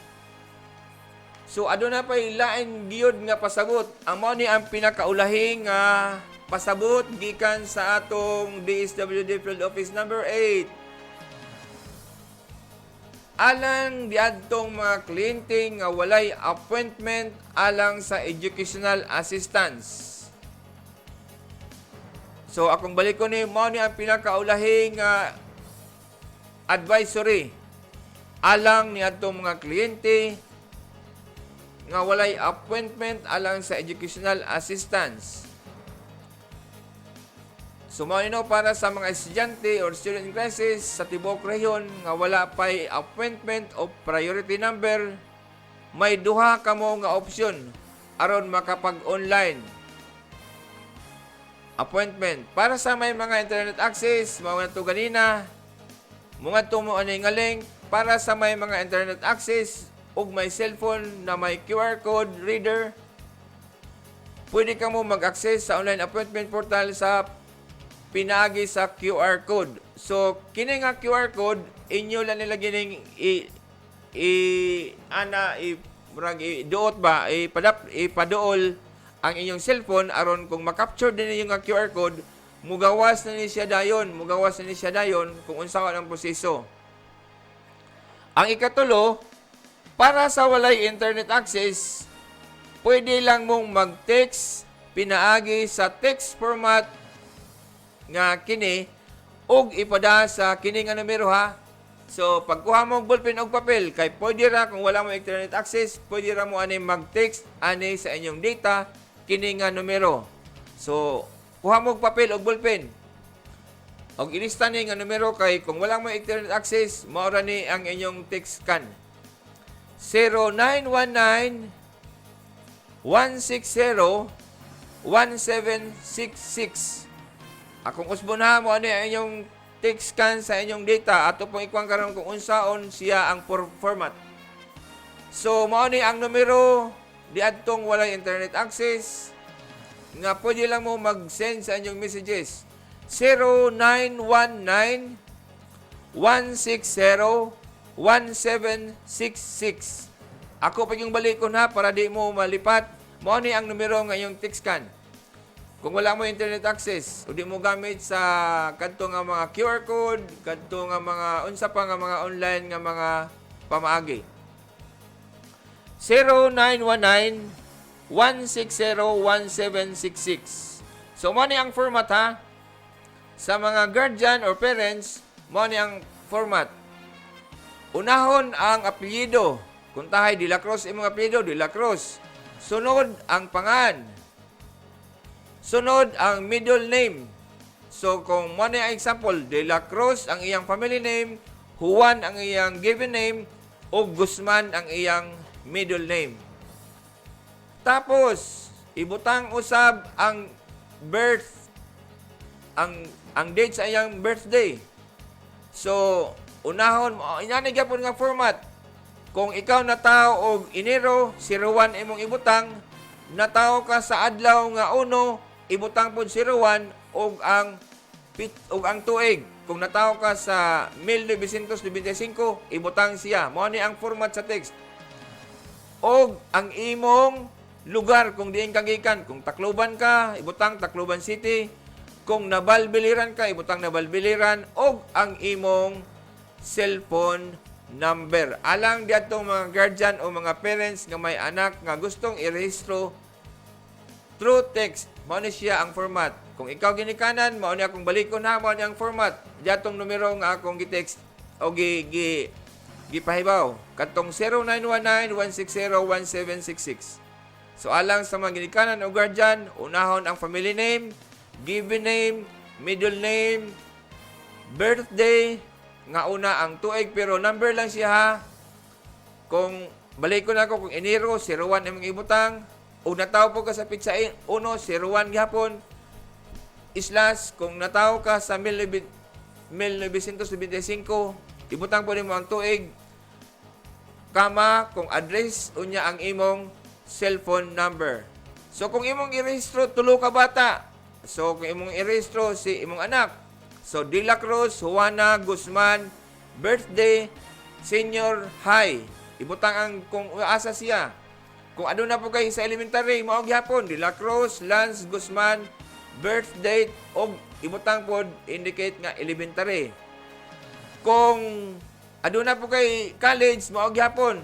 So, aduna pa ilain giyod nga pasabot. Amo ni ang pinakaulahing nga pasabot gikan sa atong DSWD Field Office number 8. Alang diadtong mga kliyente nga walay appointment alang sa educational assistance. So, akong balikon ni mao ni ang pinakaulahing advisory alang niadtong mga kliyente nga walay appointment alang sa educational assistance. Sumaino para sa mga estudyante or student in crisis sa tibok rehiyon nga wala pay appointment o priority number, may duha kamo nga opsyon aron makapag-online appointment. Para sa may mga internet access, mga to ganina, mga to mo ani nga link para sa may mga internet access ug may cellphone na may QR code reader, pwede ka mo mag-access sa online appointment portal sa pinaagi sa QR code. So, kini nga QR code, inyo lang nila gining ipaduol ang inyong cellphone aron kung makapture din yung nga QR code, mugawas na ni siya dayon kung unsa ka ang proseso. Ang ikatulo, para sa walay internet access, pwede lang mong mag-text pinaagi sa text format nga kini ug ipada sa kini nga numero ha. So pagkuha mo og ballpen og papel kay pwede ra kung wala mo internet access, pwede ra mo ani mag-text ani sa inyong data kini nga numero. So kuha mo og papel og ballpen. Og ilista ni nga numero kay kung wala mo internet access, mao ra ni ang inyong text scan. 0919-160-1766. Akong usbon ha mo ano yung text scan sa inyong data ato pong ikuang karon kung unsaon siya ang format. So mao ni ang numero di adtong walay internet access nga pwede lang mo mag-send sa inyong messages. 0919-160-1766. Ako pa yung balikon ha para di mo malipat. Mao ni ang numero nga yung text scan. Kung wala mo internet access o di mo gamit sa kadto nga mga QR code, kadto nga mga unsa pa nga mga online nga mga pamaagi. 0919-160-1766. So, mao ni ang format ha. Sa mga guardian or parents, Mao ni ang format. Unahon ang apelyido. Kung tahay De La Cruz imong apelyido, De La Cruz. Sunod ang pangan. Sunod ang middle name. So kung mo ni ang example, De La Cruz ang iyang family name, Juan ang iyang given name, o Guzman ang iyang middle name. Tapos ibutang usab ang birth, ang date sa iyang birthday. So unahon, inani gyapon nga format. Kung ikaw natawo og Enero, 01 imong ibutang, natawo ka sa adlaw nga 1, ibutang pod 01 og ang tuig. Kung natawo ka sa 1995, ibutang siya. Mao ni ang format sa text. Og ang imong lugar kung diin ka gikan, kung Tacloban ka, ibutang Tacloban City. Kung Nabalbiliran ka, ibutang Nabalbiliran, og ang imong cellphone number. Alang diadtong mga guardian o mga parents nga may anak nga gustong irehistro through text, mao ni siya ang format. Kung ikaw ginikanan, mao ni akong balikon ha, mao ni ang format. Diadtong numero nga akong gi-text o gipahibaw. Katong 0919-160-1766. So alang sa mga ginikanan o guardian, unahon ang family name, given name, middle name, birthday, nga una ang tuig, pero number lang siya ha. Kung balik ko na ako, kung Enero, 01 imong ibutang, o nataw po ka sa pizza 1, 01 gihapon, islas, kung nataw ka sa 1995, ibutang po nimo ang tuig, kama, kung address, unya ang imong cellphone number. So kung imong irehistro, tulo ka bata. So kung imong irehistro si imong anak, so, De La Cruz, Juana, Guzman, birthday, senior high. Ibutang ang kung asa siya. Kung ano na po kayo sa elementary, maog gyapon, De La Cruz, Lance, Guzman, birth date, o ibutang po indicate nga elementary. Kung ano na po kayo college, maog gyapon,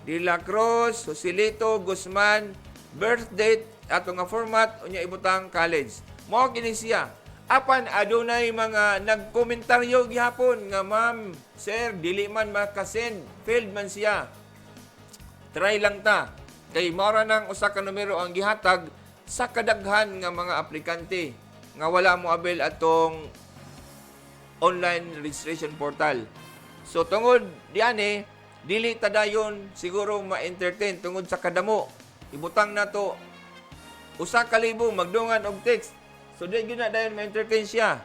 De La Cruz, Joselito, Guzman, birth date, ato nga format, unya ibutang college. Maog ini siya. Apan adunay mga nagkomentaryo gihapon nga ma'am, sir, dili man makasend, failed man siya. Try lang ta. Kay mora nang usa ka numero ang gihatag sa kadaghan nga mga aplikante nga wala mo abel atong online registration portal. So tungod diani, dili ta dayon siguro ma-entertain tungod sa kadamo. Ibutang nato usa ka libo magdungan og text. So, di na dahil ma-entertain siya.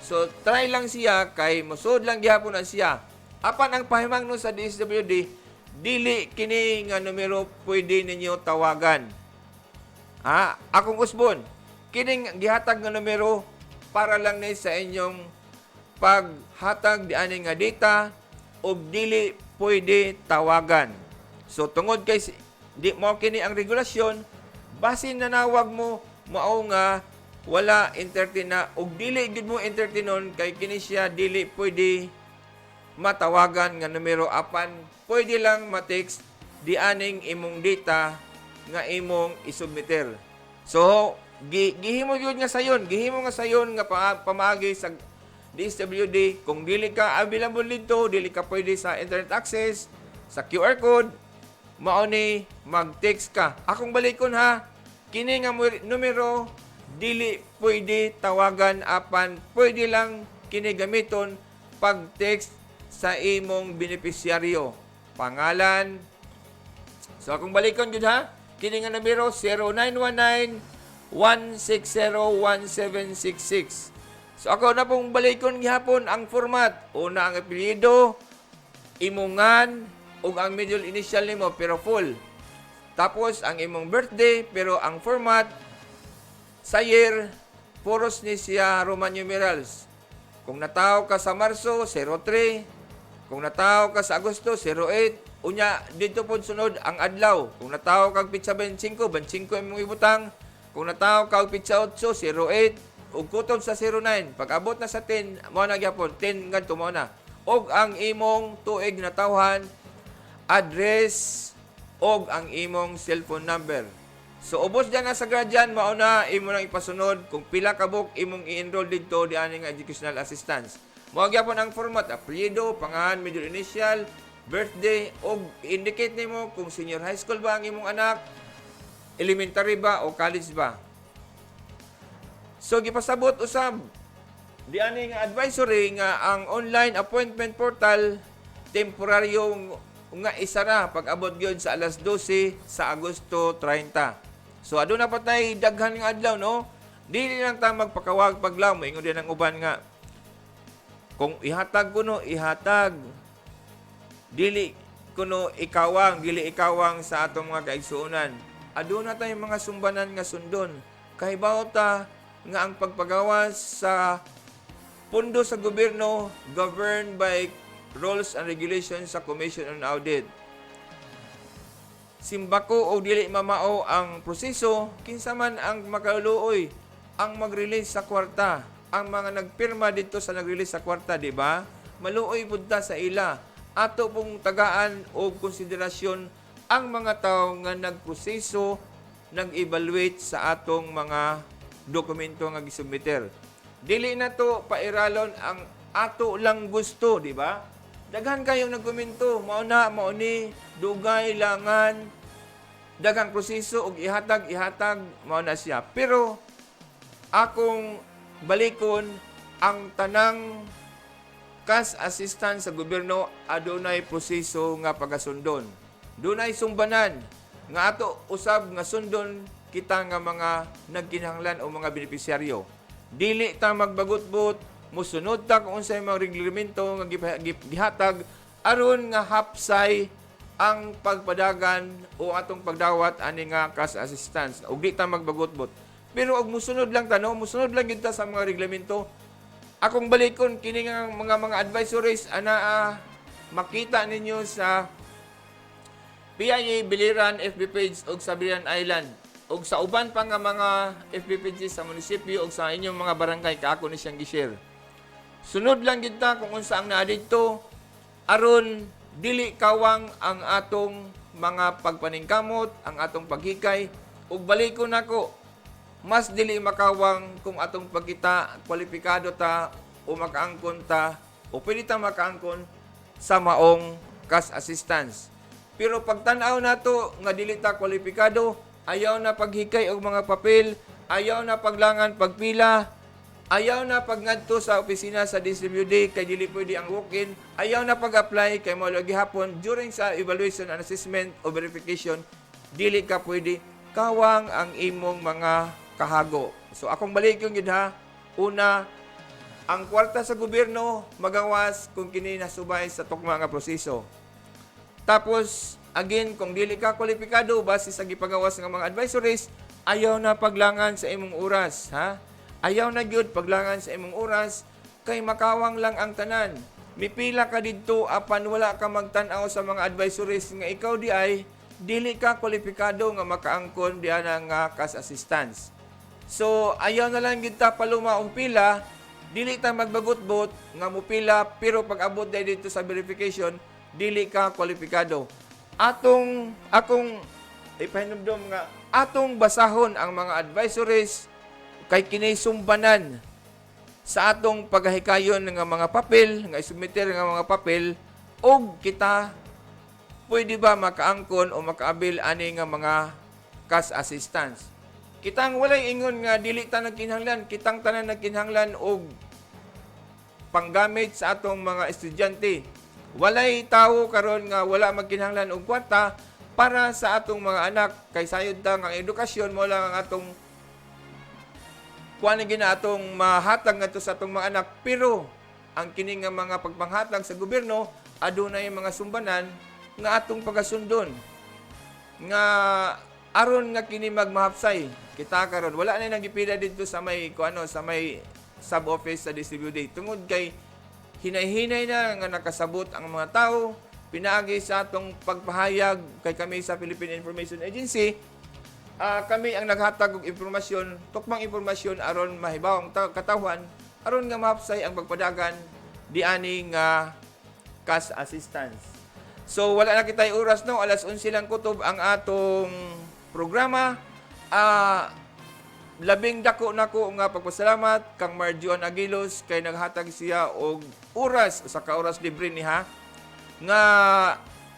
So, try lang siya, kay musod lang gihapon na siya. Apan ang pahimangno sa DSWD, dili kini nga numero pwede ninyo tawagan. Akong usbon, kining gihatag nga numero para lang ni sa inyong paghatag di ani nga data o dili pwede tawagan. So, tungod kay di mo kini ang regulasyon, basin nanawag mo, mao nga wala entertain na ug dili gid mo entertainon kay kini siya dili pwede matawagan nga numero, apan pwede lang ma-text di aning imong data nga imong isubmiter. So gihimo gyud nga sayon nga pamaagi sa DSWD. Kung dili ka available dito, dili ka pwede sa internet access, sa QR code, mao ni mag-text ka. Akong balikon ha, kini nga numero dili pwede tawagan, apan pwede lang kini gamiton pag-text sa imong benepisyaryo. Pangalan. So akong balikon gyud ha, kini nga numero 0919-160-1766. So ako na pong balikon gihapon ang format. Una ang apelyido, imungan, ug ang middle initial nimo pero full. Tapos ang imong birthday pero ang format sa year, puros ni siya Roman numerals. Kung nataw ka sa Marso, 03. Kung nataw ka sa Agosto, 08. Unya, dito po sunod ang adlaw. Kung nataw ka pitsa 25, 25 imong ibutang. Kung nataw ka pitsa 8, 08. Ug kutob sa 09. Pag abot na sa 10, mo na gyapon, 10 ngadto mo na. Og ang imong tuig na tawhan, address, og ang imong cellphone number. So, ubos dyan na sa guardian, mauna, imo nang ipasunod kung pila ka book imong i-enroll dito di ani nga educational assistance. Mao gyapon ang format, apelyido, pangalan, middle initial, birthday, o indicate nimo kung senior high school ba ang imong anak, elementary ba o college ba. So gipasabot usab di ani nga advisory nga ang online appointment portal temporaryo nga isara pag-abot gyud sa alas 12 sa Agosto 30. So aduna pa tay daghan nga adlaw no. Dili lang ta magpakawag paglaw moingon din ang uban nga kung ihatag kuno ihatag dili kuno dili ikawang sa atong mga kaigsuonan. Aduna tay mga sumbanan nga sundon. Kahibaw ta nga ang pagpagawas sa pundo sa gobyerno governed by rules and regulations sa Commission on Audit. Simbako o dili mamao ang proseso, kinsa man ang makaluoy ang mag-release sa kwarta. Ang mga nagpirma dito sa nag-release sa kwarta, di ba? Maluoy budta sa ila. Ato pong tagaan o konsiderasyon ang mga tao nga nagproseso, nag-evaluate sa atong mga dokumento nga gisubmiter. Dili na to pairalon ang ato lang gusto, di ba? Daghan kayong nagkomento, mao ni dugay langan daghang proseso og ihatag mao na siya. Pero akong balikon ang tanang cash assistance sa gobyerno adunay proseso nga pagasundon. Dunay sumbanan nga ato usab nga sundon kita nga mga nagkinahanglan o mga benepisyaryo. Dili ta magbagot-bot, musunod ta kung unsay mga reglamento nga gihatag aron nga hapsay ang pagpadagan o atong pagdawat ani nga cash assistance. Ug di ta magbagot-bot. Pero og musunod lang ta no, musunod lang gid ta sa mga reglamento. Akong balikon kini nga mga advisories ana makita ninyo sa PIA Biliran FB page og sa Biliran Island og sa uban pa nga mga FB pages sa munisipyo og sa inyong mga barangay kaako ni siyang gi-share. Sunod lang gid ta kung unsa ang naa didto aron dili kawang ang atong mga pagpaningkamot, ang atong paghikay ug balikon nako mas dili makawang kung atong pagkita kwalipikado ta o makaangkon ta o pwede ta makaangkon sa maong cash assistance. Pero pagtan-aw nato nga dili ta kwalipikado, ayaw na paghikay og mga papel, ayaw na paglangan pagpila, ayaw na pagngadto sa opisina sa DSWD kay dili pwede ang walk-in, ayaw na pag-apply kay mao gihapon during sa evaluation and assessment o verification, dili ka pwede kawang ang imong mga kahago. So akong balik yung gid ha. Una, ang kwarta sa gobyerno magawas kung kini nasubay sa tukma nga proseso. Tapos, again, kung dili ka kwalipikado base sa gipagawas ng mga advisories, ayaw na paglangan sa imong oras, ha? Ayaw na gyud paglangan sa imong oras kay makawang lang ang tanan. Mipila ka didto apan wala ka magtan-aw sa mga advisories nga ikaw di ay dili ka kwalipikado nga makaangkon diana nga cash assistance. So, ayaw na lang gyud ta paluma og pila, dili ta magbagot-bot nga mupila pero pag abot dito sa verification dili ka kwalipikado. Akong ipahinumdom nga atong basahon ang mga advisories kay kinay sumbanan sa atong paghahikayon nga mga papel, nga isubmiter nga mga papel og kita pwede ba makaangkon o makaabil ani nga mga cash assistance. Kitang walay ingon nga dili ta nagkinahanglan, kitang tanan nagkinahanglan og panggamit sa atong mga estudyante. Walay tawo karon nga wala magkinahanglan og kwarta para sa atong mga anak kay sayod ta nga edukasyon mo lang ang atong kuan gina atong mahatag ngadto sa atong mga anak, pero ang kini nga mga pagpanghatag sa gobyerno adunay mga sumbanan nga atong pagasundon nga aron nga kini magmahapsay. Kita karon wala na nang gipila dito sa may sa may sub office sa DSWD tungod kay hinay-hinay na nga nakasabot ang mga tao, pinaagi sa atong pagpahayag kay kami sa Philippine Information Agency. Kami ang naghatag og impormasyon, tukmang impormasyon aron mahibaw ang katawhan, aron nga mahapsay ang pagpadagan diani nga cash assistance. So wala na kitay oras no, alas 11 lang kutob ang atong programa. labing dako nako nga pagpasalamat kang Marjoan Aguilos kay naghatag siya og oras sa ka-oras libre niha nga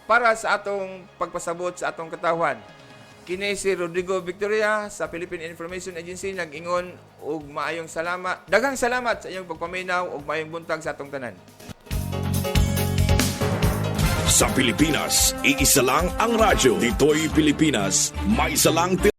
para sa atong pagpasabot sa atong katawhan. Kini si Rodrigo Victoria sa Philippine Information Agency nag-ingon og maayong salamat. Daghang salamat sa iyong pagpaminaw og maayong buntag sa atong tanan. Sa Pilipinas, iisa lang ang radyo. Dito'y Pilipinas, may isa lang